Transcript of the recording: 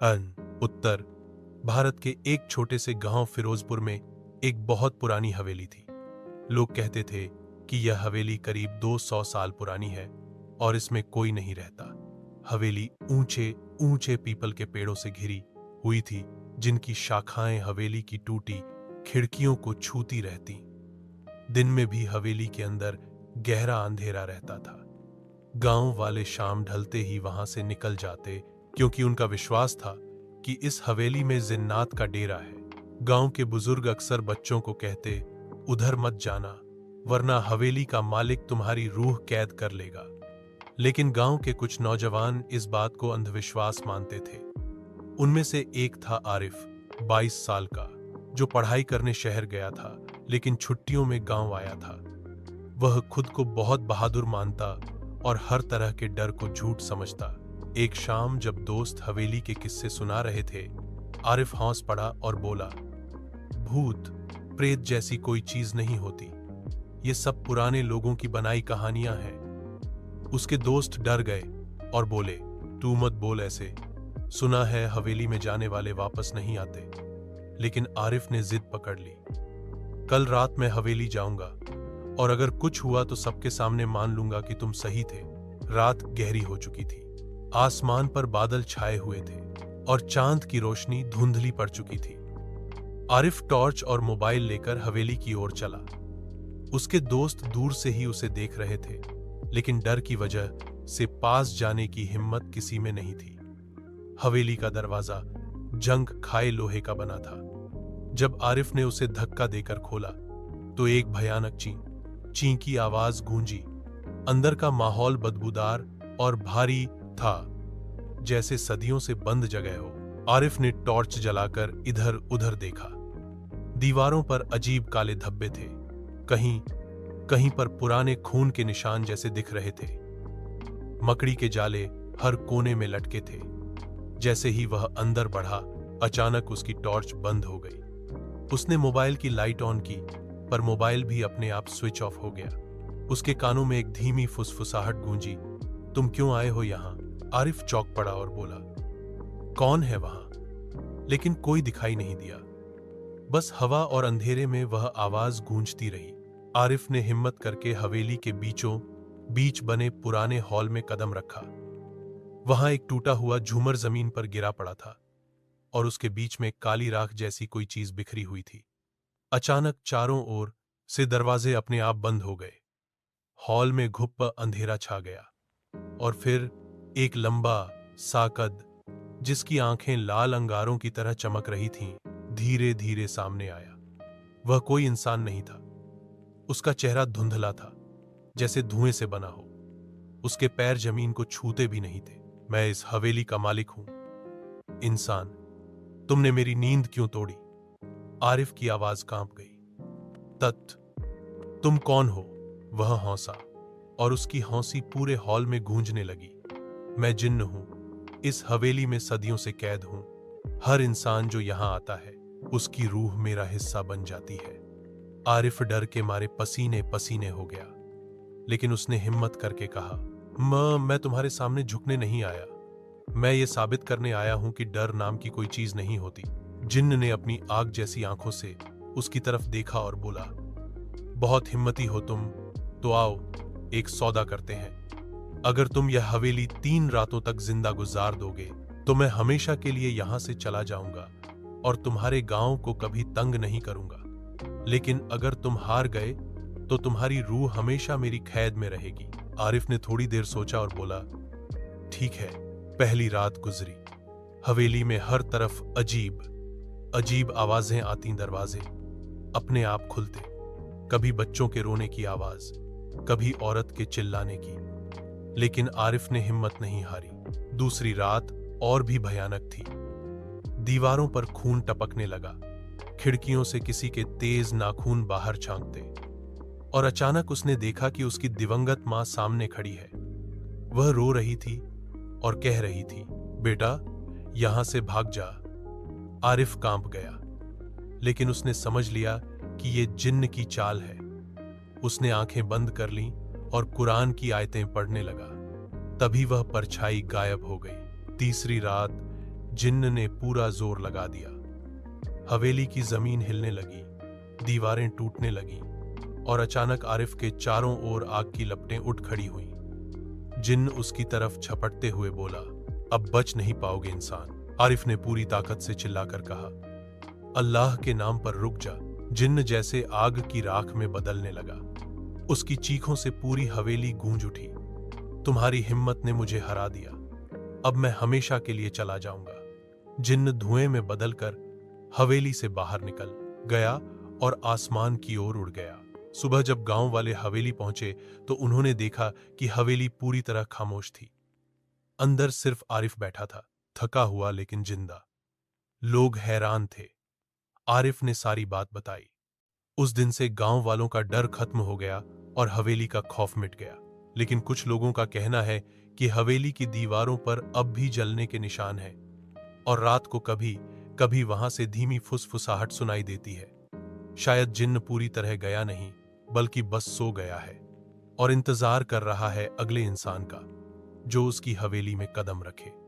उत्तर भारत के एक छोटे से गांव फिरोजपुर में एक बहुत पुरानी हवेली थी। लोग कहते थे कि यह हवेली करीब 200 साल पुरानी है और इसमें कोई नहीं रहता। हवेली ऊंचे ऊंचे पीपल के पेड़ों से घिरी हुई थी, जिनकी शाखाएं हवेली की टूटी खिड़कियों को छूती रहती। दिन में भी हवेली के अंदर गहरा अंधेरा रहता था। गांव वाले शाम ढलते ही वहां से निकल जाते, क्योंकि उनका विश्वास था कि इस हवेली में जिन्नात का डेरा है। गांव के बुजुर्ग अक्सर बच्चों को कहते, उधर मत जाना, वरना हवेली का मालिक तुम्हारी रूह कैद कर लेगा। लेकिन गांव के कुछ नौजवान इस बात को अंधविश्वास मानते थे। उनमें से एक था आरिफ, 22 साल का, जो पढ़ाई करने शहर गया था, लेकिन छुट्टियों में गांव आया था। वह खुद को बहुत बहादुर मानता और हर तरह के डर को झूठ समझता। एक शाम जब दोस्त हवेली के किस्से सुना रहे थे, आरिफ हौस पड़ा और बोला, भूत प्रेत जैसी कोई चीज नहीं होती, ये सब पुराने लोगों की बनाई कहानियां हैं। उसके दोस्त डर गए और बोले, तू मत बोल ऐसे, सुना है हवेली में जाने वाले वापस नहीं आते। लेकिन आरिफ ने जिद पकड़ ली, कल रात मैं हवेली जाऊंगा और अगर कुछ हुआ तो सबके सामने मान लूंगा कि तुम सही थे। रात गहरी हो चुकी थी, आसमान पर बादल छाए हुए थे और चांद की रोशनी धुंधली पड़ चुकी थी। आरिफ टॉर्च और मोबाइल लेकर हवेली की ओर चला। उसके दोस्त दूर से ही उसे देख रहे थे, लेकिन डर की वजह से पास जाने की हिम्मत किसी में नहीं थी। हवेली का दरवाजा जंग खाए लोहे का बना था। जब आरिफ ने उसे धक्का देकर खोला तो एक भयानक ची की आवाज गूंजी। अंदर का माहौल बदबूदार और भारी था, जैसे सदियों से बंद जगह हो। आरिफ ने टॉर्च जलाकर इधर उधर देखा। दीवारों पर अजीब काले धब्बे थे, कहीं कहीं पर पुराने खून के निशान जैसे दिख रहे थे। मकड़ी के जाले हर कोने में लटके थे। जैसे ही वह अंदर बढ़ा, अचानक उसकी टॉर्च बंद हो गई। उसने मोबाइल की लाइट ऑन की, पर मोबाइल भी अपने आप स्विच ऑफ हो गया। उसके कानों में एक धीमी फुसफुसाहट गूंजी, तुम क्यों आए हो यहां? आरिफ चौंक पड़ा और बोला, कौन है वहां? लेकिन कोई दिखाई नहीं दिया, बस हवा और अंधेरे में वह आवाज गूंजती रही। आरिफ ने हिम्मत करके हवेली के बीचों बीच बने पुराने हॉल में कदम रखा। वहां एक टूटा हुआ झूमर जमीन पर गिरा पड़ा था और उसके बीच में काली राख जैसी कोई चीज बिखरी हुई थी। अचानक चारों ओर से दरवाजे अपने आप बंद हो गए। हॉल में घुप अंधेरा छा गया और फिर एक लंबा सा कद, जिसकी आंखें लाल अंगारों की तरह चमक रही थीं, धीरे धीरे सामने आया। वह कोई इंसान नहीं था। उसका चेहरा धुंधला था, जैसे धुएं से बना हो। उसके पैर जमीन को छूते भी नहीं थे। मैं इस हवेली का मालिक हूं, इंसान, तुमने मेरी नींद क्यों तोड़ी? आरिफ की आवाज कांप गई। तुम कौन हो? वह हौंसा और उसकी हौंसी पूरे हॉल में गूंजने लगी। मैं जिन्न हूं, इस हवेली में सदियों से कैद हूं। हर इंसान जो यहां आता है, उसकी रूह मेरा हिस्सा बन जाती है। आरिफ डर के मारे पसीने पसीने हो गया, लेकिन उसने हिम्मत करके कहा, मैं तुम्हारे सामने झुकने नहीं आया। मैं ये साबित करने आया हूं कि डर नाम की कोई चीज नहीं होती। जिन्न ने अपनी आग जैसी आंखों से उसकी तरफ देखा और बोला, बहुत हिम्मती हो तुम, तो आओ एक सौदा करते हैं। अगर तुम यह हवेली 3 रातों तक जिंदा गुजार दोगे तो मैं हमेशा के लिए यहां से चला जाऊंगा और तुम्हारे गांव को कभी तंग नहीं करूंगा। लेकिन अगर तुम हार गए तो तुम्हारी रूह हमेशा मेरी कैद में रहेगी। आरिफ ने थोड़ी देर सोचा और बोला, ठीक है। पहली रात गुजरी। हवेली में हर तरफ अजीब अजीब आवाजें आती। दरवाजे अपने आप खुलते, कभी बच्चों के रोने की आवाज, कभी औरत के चिल्लाने की। लेकिन आरिफ ने हिम्मत नहीं हारी। दूसरी रात और भी भयानक थी। दीवारों पर खून टपकने लगा, खिड़कियों से किसी के तेज नाखून बाहर झांकते, और अचानक उसने देखा कि उसकी दिवंगत मां सामने खड़ी है। वह रो रही थी और कह रही थी, बेटा यहां से भाग जा। आरिफ कांप गया, लेकिन उसने समझ लिया कि ये जिन्न की चाल है। उसने आंखें बंद कर लीं और कुरान की आयतें पढ़ने लगा। तभी वह परछाई गायब हो गई। तीसरी रात जिन्न ने पूरा जोर लगा दिया। हवेली की जमीन हिलने लगी, दीवारें टूटने लगीं और अचानक आरिफ के चारों ओर आग की लपटें उठ खड़ी हुईं। जिन्न उसकी तरफ झपटते हुए बोला, अब बच नहीं पाओगे इंसान। आरिफ ने पूरी ताकत से चिल्लाकर कहा, अल्लाह के नाम पर रुक जा। जिन्न जैसे आग की राख में बदलने लगा। उसकी चीखों से पूरी हवेली गूंज उठी। तुम्हारी हिम्मत ने मुझे हरा दिया, अब मैं हमेशा के लिए चला जाऊंगा। जिन्न धुएं में बदलकर हवेली से बाहर निकल गया और आसमान की ओर उड़ गया। सुबह जब गांव वाले हवेली पहुंचे तो उन्होंने देखा कि हवेली पूरी तरह खामोश थी। अंदर सिर्फ आरिफ बैठा था, थका हुआ लेकिन जिंदा। लोग हैरान थे। आरिफ ने सारी बात बताई। उस दिन से गांव वालों का डर खत्म हो गया और हवेली का खौफ मिट गया। लेकिन कुछ लोगों का कहना है कि हवेली की दीवारों पर अब भी जलने के निशान हैं और रात को कभी कभी वहां से धीमी फुसफुसाहट सुनाई देती है। शायद जिन्न पूरी तरह गया नहीं, बल्कि बस सो गया है और इंतजार कर रहा है अगले इंसान का जो उसकी हवेली में कदम रखे।